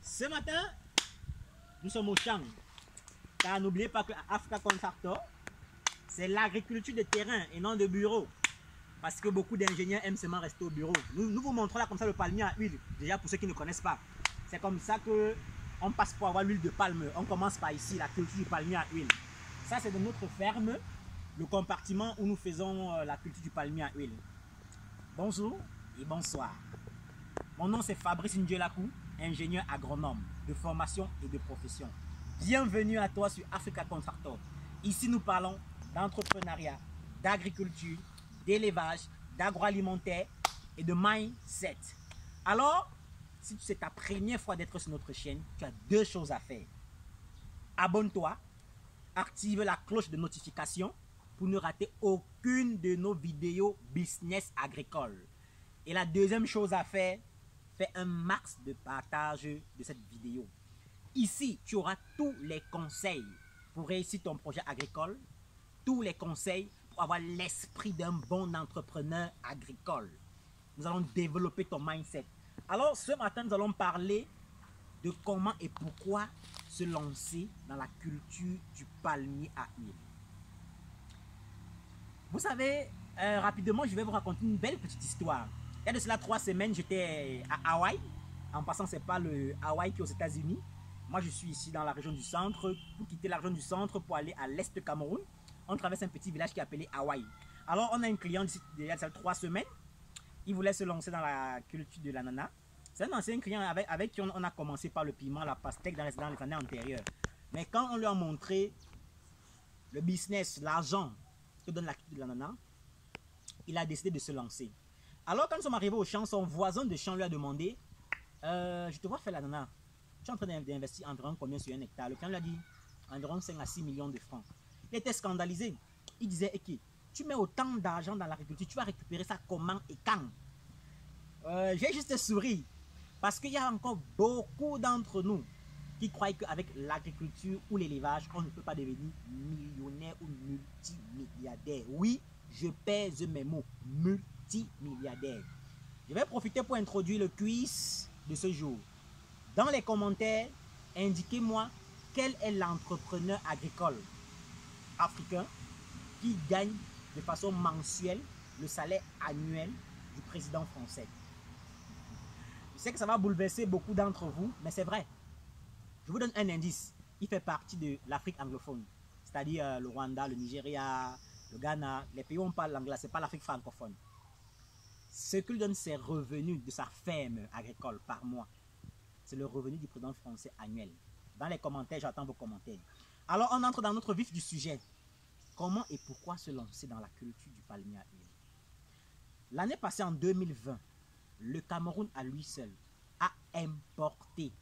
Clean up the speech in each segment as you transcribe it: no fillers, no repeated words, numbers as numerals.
Ce matin, nous sommes au champ. Car n'oubliez pas que Africa Contractor, c'est l'agriculture de terrain et non de bureau. Parce que beaucoup d'ingénieurs aiment seulement rester au bureau. Nous vous montrons là comme ça le palmier à huile. Déjà pour ceux qui ne connaissent pas. C'est comme ça que on passe pour avoir l'huile de palme. On commence par ici, la culture du palmier à huile. Ça c'est de notre ferme, le compartiment où nous faisons la culture du palmier à huile. Bonjour et bonsoir. Mon nom c'est Fabrice Ndjelakou, ingénieur agronome de formation et de profession. Bienvenue à toi sur Africa Contractor. Ici nous parlons d'entrepreneuriat, d'agriculture, d'élevage, d'agroalimentaire et de mindset. Alors, si c'est ta première fois d'être sur notre chaîne, tu as deux choses à faire. Abonne-toi, active la cloche de notification pour ne rater aucune de nos vidéos business agricole. Et la deuxième chose à faire, fais un max de partage de cette vidéo. Ici, tu auras tous les conseils pour réussir ton projet agricole, tous les conseils pour avoir l'esprit d'un bon entrepreneur agricole. Nous allons développer ton mindset. Alors, ce matin, nous allons parler de comment et pourquoi se lancer dans la culture du palmier à huile. Vous savez, rapidement, je vais vous raconter une belle petite histoire. Il y a de cela 3 semaines, j'étais à Hawaï. En passant, c'est pas le Hawaï qui est aux États-Unis. Moi, je suis ici dans la région du centre. Pour quitter la région du centre pour aller à l'est du Cameroun, on traverse un petit village qui est appelé Hawaï. Alors, on a un client d'ici il y a 3 semaines. Il voulait se lancer dans la culture de l'ananas. C'est un ancien client avec qui on a commencé par le piment, la pastèque dans les années antérieures. Mais quand on lui a montré le business, l'argent que donne la culture de l'ananas, il a décidé de se lancer. Alors, quand nous sommes arrivés au champ, son voisin de champ lui a demandé je te vois faire l'ananas. Tu es en train d'investir environ combien sur un hectare? Le client lui a dit environ 5 à 6 millions de francs. Il était scandalisé. Il disait ok, tu mets autant d'argent dans l'agriculture, tu vas récupérer ça comment et quand? J'ai juste souri. Parce qu'il y a encore beaucoup d'entre nous qui croient qu'avec l'agriculture ou l'élevage, on ne peut pas devenir millionnaire ou multimilliardaire. Oui, je pèse mes mots, multimilliardaire. Je vais profiter pour introduire le quiz de ce jour. Dans les commentaires, indiquez-moi quel est l'entrepreneur agricole africain qui gagne de façon mensuelle le salaire annuel du président français. Je sais que ça va bouleverser beaucoup d'entre vous, mais c'est vrai. Je vous donne un indice. Il fait partie de l'Afrique anglophone, c'est-à-dire le Rwanda, le Nigeria, le Ghana, les pays où on parle l'anglais, ce n'est pas l'Afrique francophone. Ce qu'il donne, c'est revenus de sa ferme agricole par mois. C'est le revenu du président français annuel. Dans les commentaires, j'attends vos commentaires. Alors, on entre dans notre vif du sujet. Comment et pourquoi se lancer dans la culture du palmier à huile? L'année passée, en 2020, le Cameroun à lui seul a importé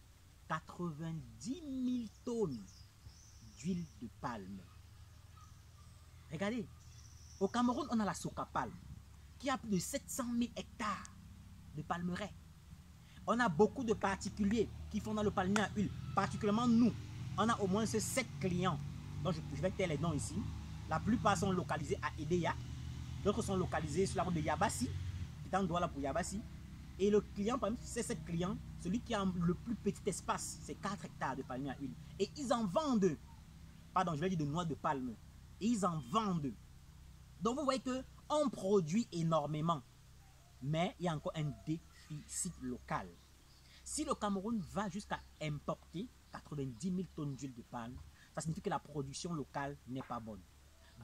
90 000 tonnes d'huile de palme. Regardez, au Cameroun, on a la Soca Palme, qui a plus de 700 000 hectares de palmeraies. On a beaucoup de particuliers qui font dans le palmier à huile, particulièrement nous. On a au moins ces 7 clients, dont je vais taire les noms ici. La plupart sont localisés à Edea, d'autres sont localisés sur la route de Yabassi, qui est en Douala pour Yabassi. Et le client, parmi ces 7 clients, celui qui a le plus petit espace, c'est 4 hectares de palmier à huile. Et ils en vendent, pardon, je vais dire de noix de palme. Et ils en vendent. Donc vous voyez qu'on produit énormément. Mais il y a encore un déficit local. Si le Cameroun va jusqu'à importer 90 000 tonnes d'huile de palme, ça signifie que la production locale n'est pas bonne.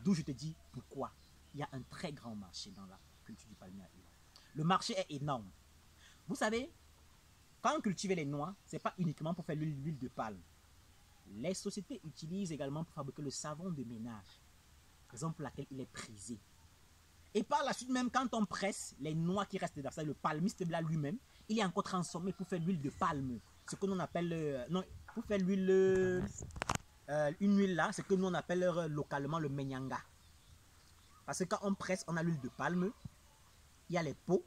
D'où je te dis pourquoi. Il y a un très grand marché dans la culture du palmier à huile. Le marché est énorme. Vous savez, quand on cultive les noix, ce n'est pas uniquement pour faire l'huile de palme. Les sociétés utilisent également pour fabriquer le savon de ménage, raison pour laquelle il est prisé. Et par la suite, même quand on presse les noix qui restent dans ça, le palmiste là lui-même, il est encore transformé pour faire l'huile de palme. Ce que l'on appelle, non, pour faire l'huile, une huile là, ce que nous on appelle localement le menyanga. Parce que quand on presse, on a l'huile de palme, il y a les peaux,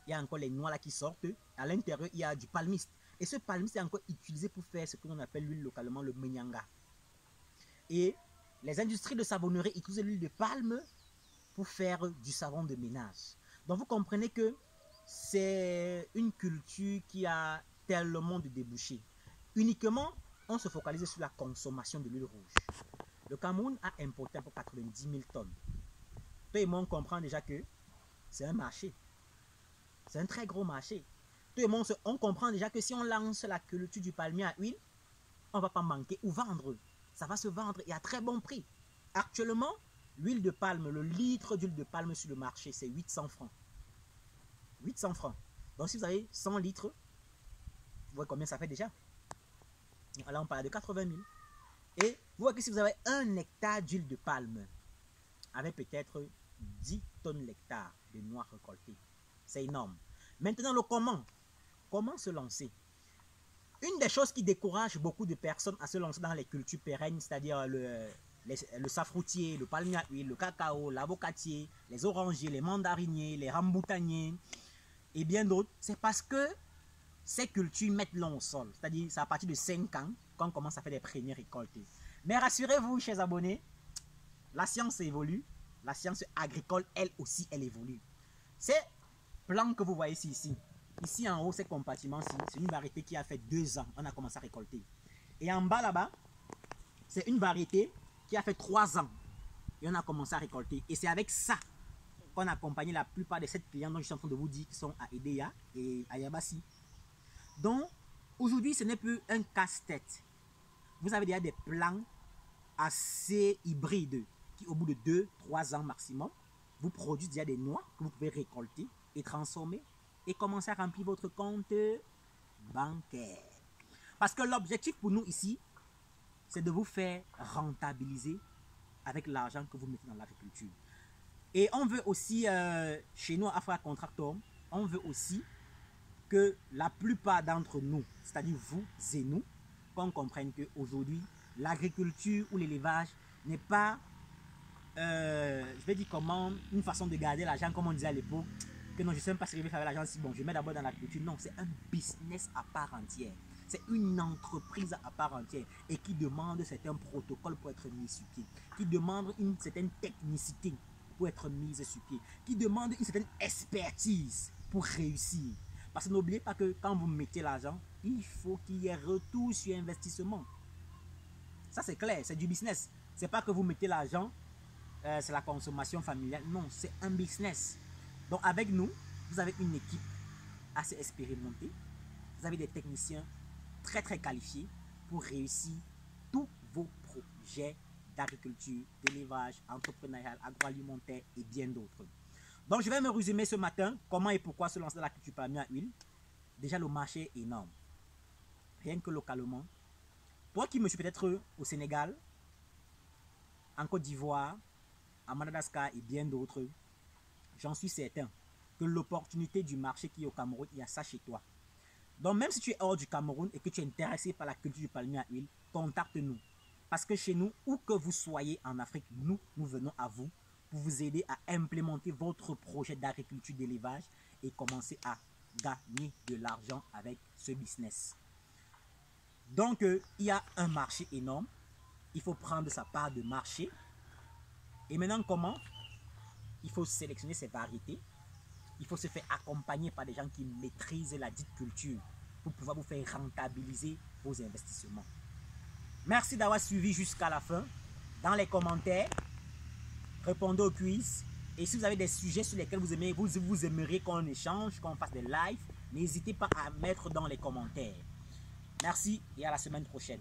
il y a encore les noix là qui sortent, à l'intérieur il y a du palmiste. Et ce palmiste est encore utilisé pour faire ce que l'on appelle l'huile localement le menyanga. Et les industries de savonnerie utilisent l'huile de palme pour faire du savon de ménage. Donc vous comprenez que c'est une culture qui a tellement de débouchés. uniquement, on se focalise sur la consommation de l'huile rouge. Le Cameroun a importé pour 90 000 tonnes. Toi et moi, on comprend déjà que c'est un marché. C'est un très gros marché. Tout le monde, on comprend déjà que si on lance la culture du palmier à huile, on ne va pas manquer ou vendre. Ça va se vendre et à très bon prix. Actuellement, l'huile de palme, le litre d'huile de palme sur le marché, c'est 800 francs. 800 francs. Donc si vous avez 100 litres, vous voyez combien ça fait déjà. Là, on parle de 80 000. Et vous voyez que si vous avez 1 hectare d'huile de palme, avec peut-être 10 tonnes l'hectare de noix récoltées, c'est énorme. Maintenant, le comment. Comment se lancer? Une des choses qui décourage beaucoup de personnes à se lancer dans les cultures pérennes, c'est-à-dire le safroutier, le palmier à huile, le cacao, l'avocatier, les orangiers, les mandariniers, les ramboutaniers et bien d'autres, c'est parce que ces cultures mettent l'eau au sol. C'est-à-dire c'est à partir de 5 ans qu'on commence à faire les premières récoltes. Mais rassurez-vous, chers abonnés, la science évolue. La science agricole, elle aussi, elle évolue. Ces plants que vous voyez ici, ici en haut, ces compartiments-ci, c'est une variété qui a fait 2 ans, on a commencé à récolter. Et en bas là-bas, c'est une variété qui a fait 3 ans et on a commencé à récolter. Et c'est avec ça qu'on a accompagné la plupart de ces clients dont je suis en train de vous dire qui sont à Edea et à Yabassi. Donc, aujourd'hui, ce n'est plus un casse-tête. Vous avez déjà des plants assez hybrides qui, au bout de 2-3 ans maximum, vous produisent déjà des noix que vous pouvez récolter et transformer et commencer à remplir votre compte bancaire. Parce que l'objectif pour nous ici, c'est de vous faire rentabiliser avec l'argent que vous mettez dans l'agriculture. Et on veut aussi, chez nous, Afra Contractor, on veut aussi que la plupart d'entre nous, c'est-à-dire vous et nous, qu'on comprenne qu'aujourd'hui, l'agriculture ou l'élevage n'est pas, je vais dire comment, une façon de garder l'argent, comme on disait à l'époque, que non, je ne sais même pas si je vais faire l'argent si bon, je mets d'abord dans l'agriculture. Non, c'est un business à part entière. C'est une entreprise à part entière et qui demande certains protocoles pour être mis sur pied, qui demande une certaine technicité pour être mise sur pied, qui demande une certaine expertise pour réussir. Parce que n'oubliez pas que quand vous mettez l'argent, il faut qu'il y ait retour sur investissement. Ça c'est clair, c'est du business. C'est pas que vous mettez l'argent, c'est la consommation familiale. Non, c'est un business. Donc avec nous, vous avez une équipe assez expérimentée. Vous avez des techniciens très très qualifiés pour réussir tous vos projets d'agriculture, d'élevage, entrepreneurial, agroalimentaire et bien d'autres. Donc je vais me résumer ce matin comment et pourquoi se lancer dans la culture palmier à huile. Déjà le marché est énorme. Rien que localement. Toi qui me suis peut-être au Sénégal, en Côte d'Ivoire, à Madagascar et bien d'autres, j'en suis certain que l'opportunité du marché qui est au Cameroun, il y a ça chez toi. Donc même si tu es hors du Cameroun et que tu es intéressé par la culture du palmier à huile, contacte-nous. Parce que chez nous, où que vous soyez en Afrique, nous venons à vous pour vous aider à implémenter votre projet d'agriculture d'élevage et commencer à gagner de l'argent avec ce business. Donc, il y a un marché énorme. Il faut prendre sa part de marché. Et maintenant, comment? Il faut sélectionner ses variétés. Il faut se faire accompagner par des gens qui maîtrisent la dite culture pour pouvoir vous faire rentabiliser vos investissements. Merci d'avoir suivi jusqu'à la fin. Dans les commentaires, répondez aux quiz. Et si vous avez des sujets sur lesquels vous aimeriez qu'on échange, qu'on fasse des lives, n'hésitez pas à mettre dans les commentaires. Merci et à la semaine prochaine.